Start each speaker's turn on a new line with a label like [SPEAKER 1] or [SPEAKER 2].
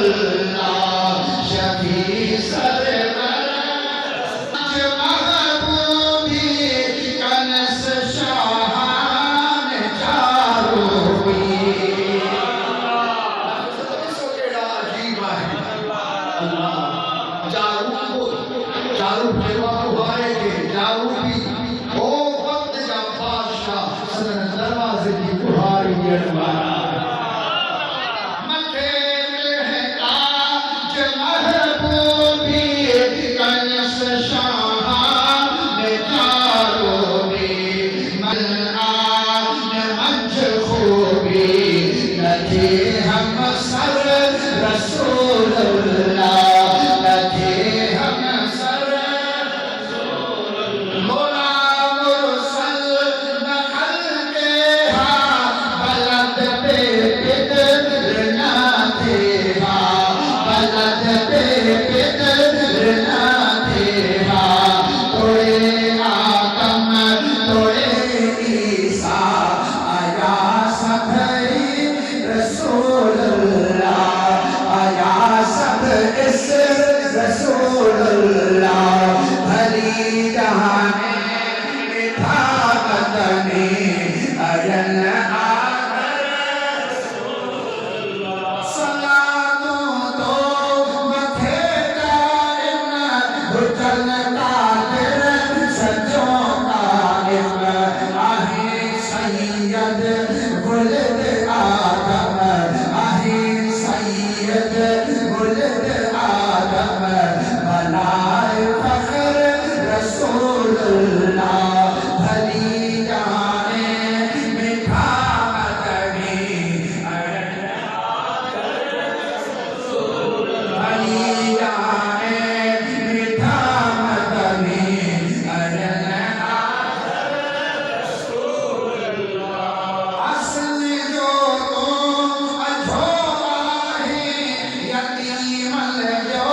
[SPEAKER 1] اللہ شفیع سرور محبوبی کنس شاہان چاروی چارو بھائیوا بھائے کے چارو بھی او وقت کا بادشاہ صدر دروازے کی بہاری اڑوانا مکھے میں ہے تاج محبوبی کنس شاہان چاروی من آن منچ خوبی ندی ہم سر رسول اللہ رسول اللہ بھلی جہاں میں مٹھا قدمی اجل آخر رسول اللہ صلاتوں تو مکھے قائم بھجل قادر سجوں قائم آہی سید ولد آدم آہی سید ولد آدم